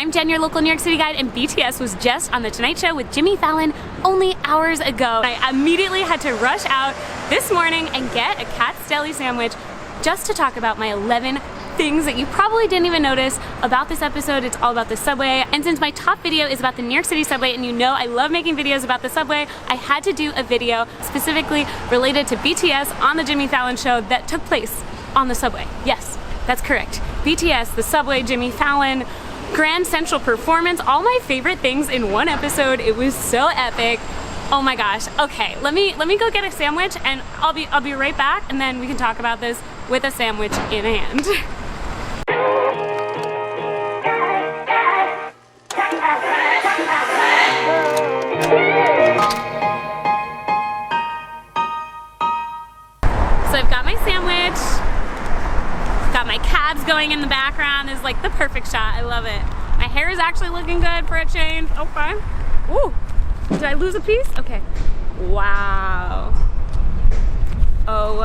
I'm Jen, your local New York City guide, and BTS was just on The Tonight Show with Jimmy Fallon only hours ago. I immediately had to rush out this morning and get a Katz Deli sandwich just to talk about my 11 things that you probably didn't even notice about this episode. It's all about the subway, and since my top video is about the New York City subway, and you know I love making videos about the subway, I had to do a video specifically related to BTS on the Jimmy Fallon show that took place on the subway. Yes, that's correct. BTS, the subway, Jimmy Fallon, Grand Central Performance, all my favorite things in one episode. It was so epic. Oh my gosh. Okay, let me go get a sandwich, and I'll be right back, and then we can talk about this with a sandwich in hand. So I've got my sandwich, got my cabs going in the background. This is like the perfect shot. I love it. My hair is actually looking good for a change. Okay. Ooh, did I lose a piece? Okay. Wow. Oh.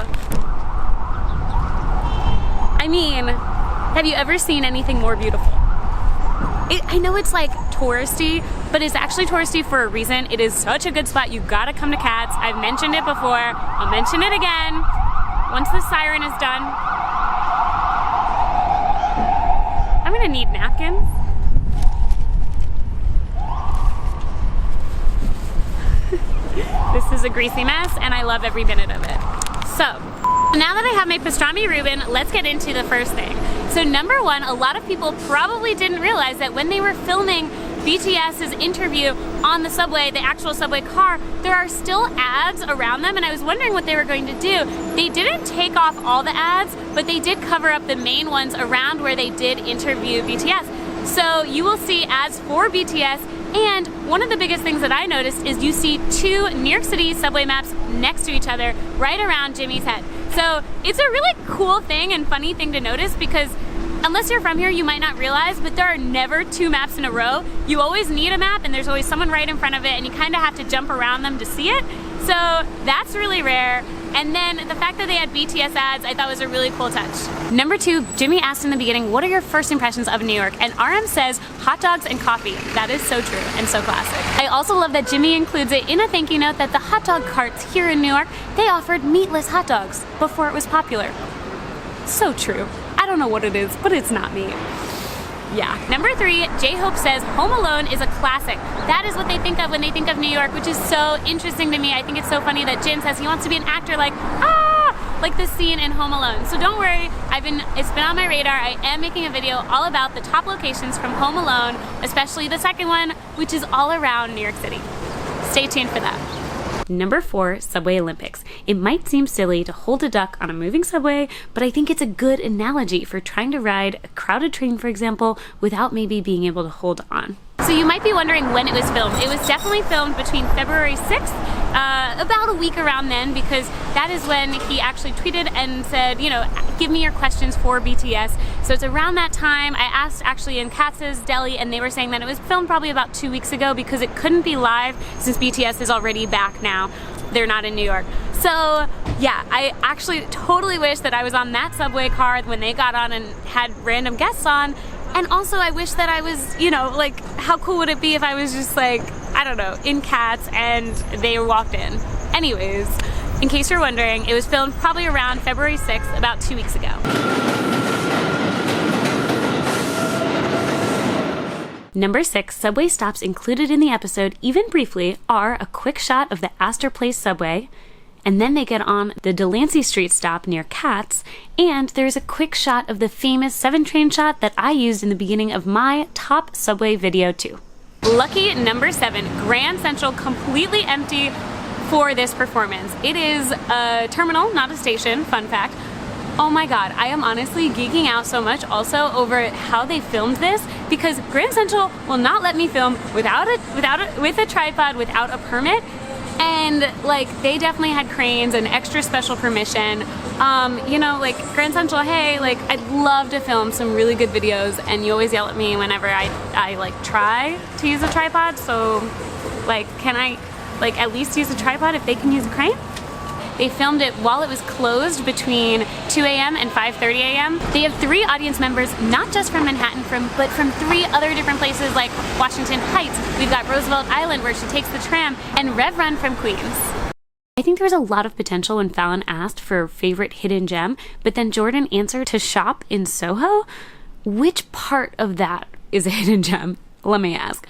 I mean, have you ever seen anything more beautiful? I know it's like touristy, but it's actually touristy for a reason. It is such a good spot. You gotta come to Katz. I've mentioned it before. I'll mention it again once the siren is done. I'm gonna need napkins. This is a greasy mess, and I love every minute of it. So, now that I have my pastrami Reuben, let's get into the first thing. So number one, a lot of people probably didn't realize that when they were filming BTS's interview on the subway, the actual subway car, there are still ads around them, and I was wondering what they were going to do. They didn't take off all the ads, but they did cover up the main ones around where they did interview BTS. So you will see ads for BTS, and one of the biggest things that I noticed is you see two New York City subway maps next to each other right around Jimmy's head. So it's a really cool thing and funny thing to notice, because unless you're from here, you might not realize, but there are never two maps in a row. You always need a map, and there's always someone right in front of it, and you kind of have to jump around them to see it. So that's really rare. And then the fact that they had BTS ads, I thought was a really cool touch. Number two, Jimmy asked in the beginning, what are your first impressions of New York? And RM says, hot dogs and coffee. That is so true and so classic. I also love that Jimmy includes it in a thank you note that the hot dog carts here in New York, they offered meatless hot dogs before it was popular. So true. I don't know what it is, but it's not meat. Yeah. Number three, J-Hope says Home Alone is a classic. That is what they think of when they think of New York, which is so interesting to me. I think it's so funny that Jin says he wants to be an actor like the scene in Home Alone. So don't worry, it's been on my radar. I am making a video all about the top locations from Home Alone, especially the second one, which is all around New York City. Stay tuned for that. Number four, Subway Olympics. It might seem silly to hold a duck on a moving subway, but I think it's a good analogy for trying to ride a crowded train, for example, without maybe being able to hold on. So you might be wondering when it was filmed. It was definitely filmed between February 6th, about a week around then, because that is when he actually tweeted and said, you know, give me your questions for BTS. So it's around that time. I asked actually in Katz's Deli, and they were saying that it was filmed probably about 2 weeks ago because it couldn't be live since BTS is already back now. They're not in New York. So yeah, I actually totally wish that I was on that subway car when they got on and had random guests on. And also I wish that I was, you know, like, how cool would it be if I was just like, I don't know, in Katz and they walked in. Anyways, in case you're wondering, it was filmed probably around February 6th, about 2 weeks ago. Number 6, subway stops included in the episode, even briefly, are a quick shot of the Astor Place subway, and then they get on the Delancey Street stop near Katz, and there's a quick shot of the famous 7 train shot that I used in the beginning of my top subway video too. Lucky number 7, Grand Central completely empty for this performance. It is a terminal, not a station, fun fact. Oh my god, I am honestly geeking out so much also over how they filmed this, because Grand Central will not let me film with a tripod, without a permit. And like, they definitely had cranes and extra special permission. You know, like, Grand Central, hey, like, I'd love to film some really good videos, and you always yell at me whenever I like try to use a tripod. So like, can I like at least use a tripod if they can use a crane? They filmed it while it was closed between 2 a.m. and 5:30 a.m. They have 3 audience members, not just from Manhattan, but from 3 other different places like Washington Heights. We've got Roosevelt Island where she takes the tram, and Rev Run from Queens. I think there was a lot of potential when Fallon asked for favorite hidden gem, but then Jordan answered to shop in Soho? Which part of that is a hidden gem? Let me ask.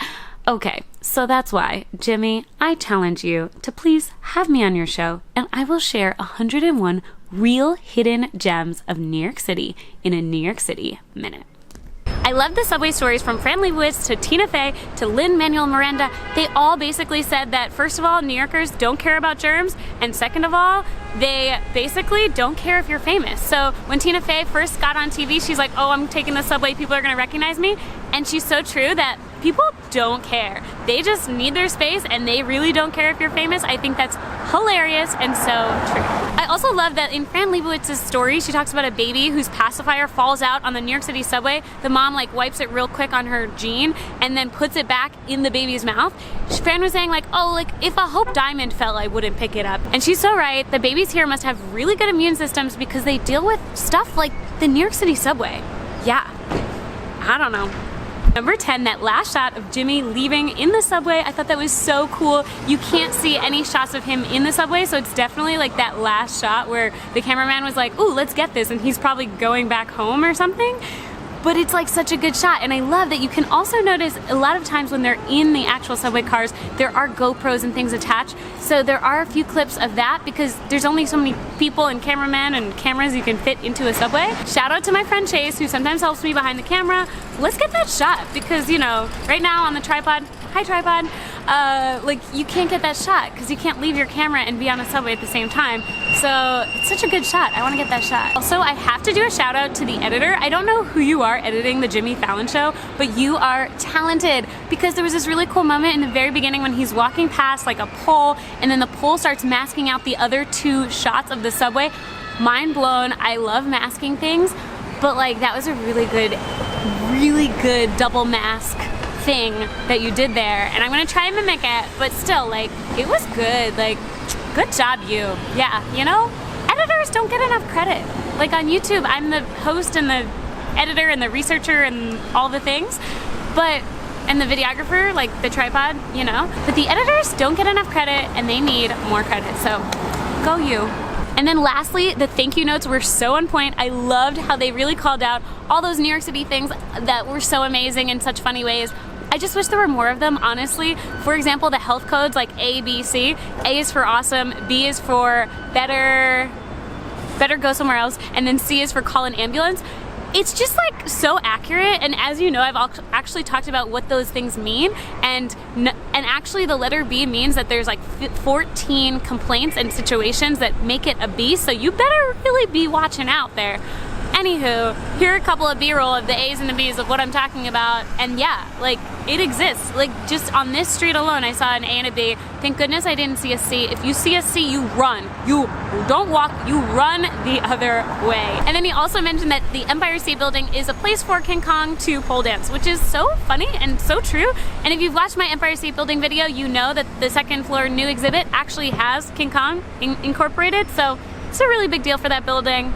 Okay, so that's why, Jimmy, I challenge you to please have me on your show, and I will share 101 real hidden gems of New York City in a New York City minute. I love the subway stories from Fran Lebowitz to Tina Fey to Lin-Manuel Miranda. They all basically said that, first of all, New Yorkers don't care about germs, and second of all, they basically don't care if you're famous. So when Tina Fey first got on TV, she's like, oh, I'm taking the subway, people are gonna recognize me. And she's so true that people don't care. They just need their space and they really don't care if you're famous. I think that's hilarious and so true. I also love that in Fran Lebowitz's story, she talks about a baby whose pacifier falls out on the New York City subway. The mom like wipes it real quick on her jean and then puts it back in the baby's mouth. Fran was saying like, oh, like if a Hope Diamond fell, I wouldn't pick it up. And she's so right. The babies here must have really good immune systems because they deal with stuff like the New York City subway. Yeah, I don't know. Number 10, that last shot of Jimmy leaving in the subway, I thought that was so cool. You can't see any shots of him in the subway, so it's definitely like that last shot where the cameraman was like, ooh, let's get this, and he's probably going back home or something. But it's like such a good shot, and I love that you can also notice a lot of times when they're in the actual subway cars, there are GoPros and things attached. So there are a few clips of that because there's only so many people and cameramen and cameras you can fit into a subway. Shout out to my friend Chase, who sometimes helps me behind the camera. Let's get that shot because, you know, right now on the tripod, hi tripod, like you can't get that shot because you can't leave your camera and be on a subway at the same time. So it's such a good shot. I want to get that shot. Also, I have to do a shout out to the editor. I don't know who you are editing the Jimmy Fallon show, but you are talented because there was this really cool moment in the very beginning when he's walking past like a pole and then the pole starts masking out the other 2 shots of the subway. Mind blown. I love masking things, but like that was a really good double mask thing that you did there, and I'm gonna try and mimic it, but still, like, it was good. Like, good job, you. Yeah, you know, editors don't get enough credit. Like on YouTube, I'm the host and the editor and the researcher and all the things, and the videographer, like the tripod, you know, but the editors don't get enough credit and they need more credit, so go you. And then lastly, the thank you notes were so on point. I loved how they really called out all those New York City things that were so amazing in such funny ways. I just wish there were more of them, honestly. For example, the health codes like A, B, C. A is for awesome, B is for better go somewhere else, and then C is for call an ambulance. It's just like so accurate, and as you know, I've actually talked about what those things mean, and actually the letter B means that there's like 14 complaints and situations that make it a B, so you better really be watching out there. Anywho, here are a couple of B-roll of the A's and the B's of what I'm talking about, and yeah, like, it exists. Like, just on this street alone, I saw an A and a B. Thank goodness I didn't see a C. If you see a C, you run. You don't walk, you run the other way. And then he also mentioned that the Empire State Building is a place for King Kong to pole dance, which is so funny and so true. And if you've watched my Empire State Building video, you know that the second floor new exhibit actually has King Kong incorporated, so it's a really big deal for that building.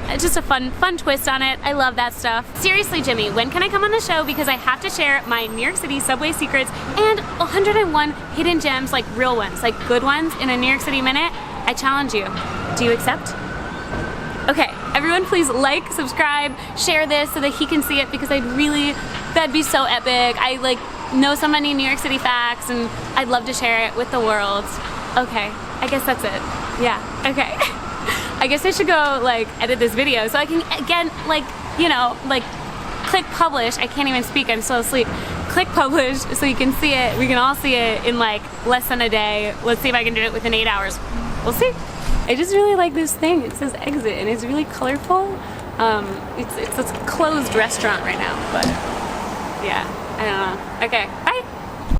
It's just a fun twist on it. I love that stuff. Seriously, Jimmy, when can I come on the show? Because I have to share my New York City subway secrets and 101 hidden gems, like real ones, like good ones in a New York City minute. I challenge you. Do you accept? Okay, everyone please like, subscribe, share this so that he can see it because that'd be so epic. I like know so many New York City facts and I'd love to share it with the world. Okay, I guess that's it. Yeah, okay. I guess I should go like edit this video so I can again like, you know, like click publish. I can't even speak, I'm so asleep. Click publish so you can see it. We can all see it in like less than a day. Let's see if I can do it within 8 hours. We'll see. I just really like this thing. It says exit and it's really colorful. It's a closed restaurant right now, but yeah, I don't know. Okay, bye.